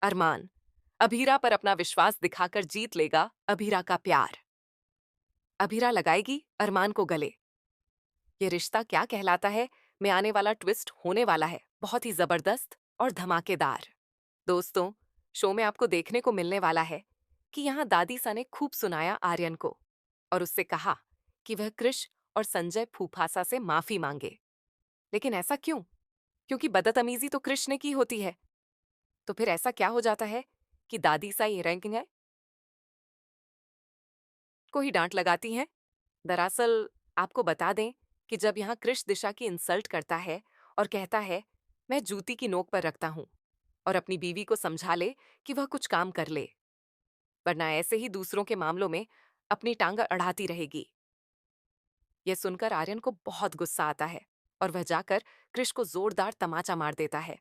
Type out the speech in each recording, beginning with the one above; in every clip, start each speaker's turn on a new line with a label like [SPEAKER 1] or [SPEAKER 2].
[SPEAKER 1] अरमान अभीरा पर अपना विश्वास दिखाकर जीत लेगा अभीरा का प्यार। अभीरा लगाएगी अरमान को गले। ये रिश्ता क्या कहलाता है में आने वाला ट्विस्ट होने वाला है बहुत ही जबरदस्त और धमाकेदार। दोस्तों, शो में आपको देखने को मिलने वाला है कि यहाँ दादी सा ने खूब सुनाया आर्यन को और उससे कहा कि वह कृष और संजय फूफासा से माफी मांगे। लेकिन ऐसा क्यों? क्योंकि बदतमीजी तो कृष ने की होती है। तो फिर ऐसा क्या हो जाता है कि दादी सा ये रैंकिंग है को ही डांट लगाती हैं? दरअसल आपको बता दें कि जब यहाँ कृष दिशा की इंसल्ट करता है और कहता है मैं जूती की नोक पर रखता हूँ और अपनी बीवी को समझा ले कि वह कुछ काम कर ले, वरना ऐसे ही दूसरों के मामलों में अपनी टांग अड़ाती रहेगी। यह सुनकर आर्यन को बहुत गुस्सा आता है और वह जाकर कृष को जोरदार तमाचा मार देता है।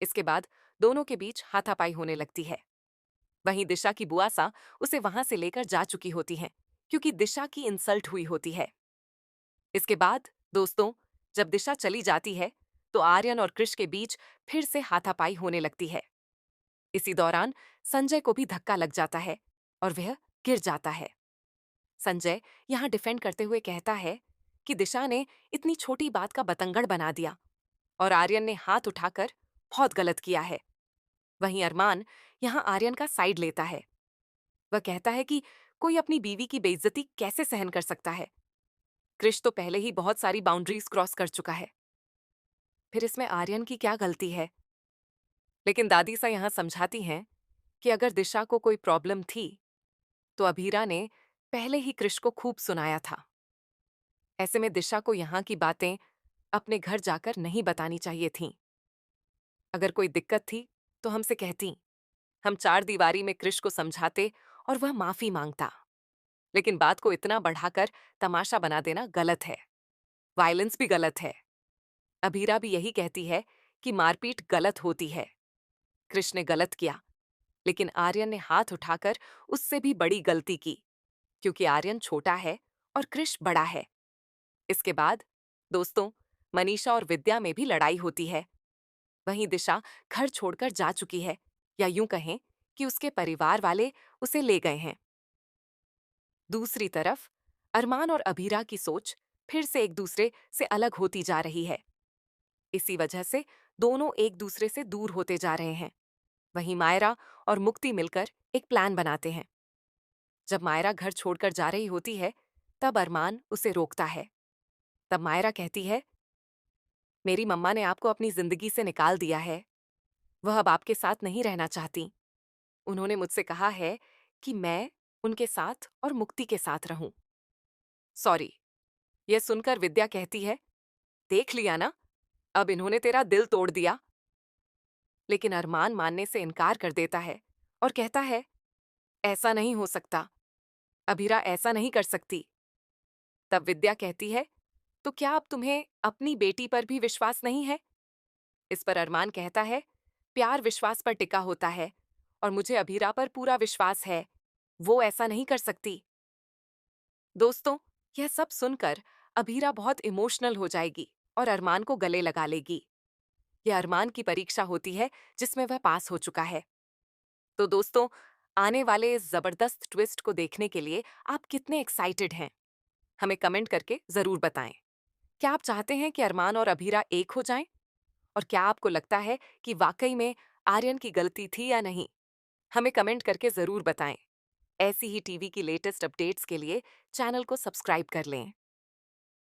[SPEAKER 1] इसके बाद दोनों के बीच हाथापाई होने लगती है। वहीं दिशा की बुआ सा उसे वहां से लेकर जा चुकी होती हैं क्योंकि दिशा की इंसल्ट हुई होती है। इसके बाद दोस्तों, जब दिशा चली जाती है तो आर्यन और कृष के बीच फिर से हाथापाई होने लगती है। इसी दौरान संजय को भी धक्का लग जाता है और वह गिर जाता है। संजय यहां डिफेंड करते हुए कहता है कि दिशा ने इतनी छोटी बात का बतंगड़ बना दिया और आर्यन ने हाथ उठाकर बहुत गलत किया है। वहीं अरमान यहां आर्यन का साइड लेता है। वह कहता है कि कोई अपनी बीवी की बेइज्जती कैसे सहन कर सकता है। कृष तो पहले ही बहुत सारी बाउंड्रीज क्रॉस कर चुका है, फिर इसमें आर्यन की क्या गलती है? लेकिन दादी सा यहाँ समझाती हैं कि अगर दिशा को कोई प्रॉब्लम थी तो अभीरा ने पहले ही कृष को खूब सुनाया था। ऐसे में दिशा को यहाँ की बातें अपने घर जाकर नहीं बतानी चाहिए थीं। अगर कोई दिक्कत थी तो हमसे कहती, हम चार दीवारी में कृष को समझाते और वह माफी मांगता। लेकिन बात को इतना बढ़ाकर तमाशा बना देना गलत है, वायलेंस भी गलत है। अभीरा भी यही कहती है कि मारपीट गलत होती है। कृष ने गलत किया, लेकिन आर्यन ने हाथ उठाकर उससे भी बड़ी गलती की क्योंकि आर्यन छोटा है और कृष बड़ा है। इसके बाद दोस्तों, मनीषा और विद्या में भी लड़ाई होती है। वहीं दिशा घर छोड़कर जा चुकी है, या यूं कहें कि उसके परिवार वाले उसे ले गए हैं। दूसरी तरफ अरमान और अभीरा की सोच फिर से एक दूसरे से अलग होती जा रही है। इसी वजह से दोनों एक दूसरे से दूर होते जा रहे हैं। वहीं मायरा और मुक्ति मिलकर एक प्लान बनाते हैं। जब मायरा घर छोड़कर जा रही होती है तब अरमान उसे रोकता है। तब मायरा कहती है, मेरी मम्मा ने आपको अपनी जिंदगी से निकाल दिया है, वह अब आपके साथ नहीं रहना चाहती। उन्होंने मुझसे कहा है कि मैं उनके साथ और मुक्ति के साथ रहूं। सॉरी। यह सुनकर विद्या कहती है, देख लिया ना, अब इन्होंने तेरा दिल तोड़ दिया। लेकिन अरमान मानने से इनकार कर देता है और कहता है, ऐसा नहीं हो सकता, अभीरा ऐसा नहीं कर सकती। तब विद्या कहती है, तो क्या अब तुम्हें अपनी बेटी पर भी विश्वास नहीं है? इस पर अरमान कहता है, प्यार विश्वास पर टिका होता है और मुझे अभीरा पर पूरा विश्वास है, वो ऐसा नहीं कर सकती। दोस्तों, यह सब सुनकर अभीरा बहुत इमोशनल हो जाएगी और अरमान को गले लगा लेगी। यह अरमान की परीक्षा होती है जिसमें वह पास हो चुका है। तो दोस्तों, आने वाले इस जबरदस्त ट्विस्ट को देखने के लिए आप कितने एक्साइटेड हैं? हमें कमेंट करके जरूर बताएं। क्या आप चाहते हैं कि अरमान और अभीरा एक हो जाएं? और क्या आपको लगता है कि वाकई में आर्यन की गलती थी या नहीं? हमें कमेंट करके जरूर बताएं। ऐसी ही टीवी की लेटेस्ट अपडेट्स के लिए चैनल को सब्सक्राइब कर लें।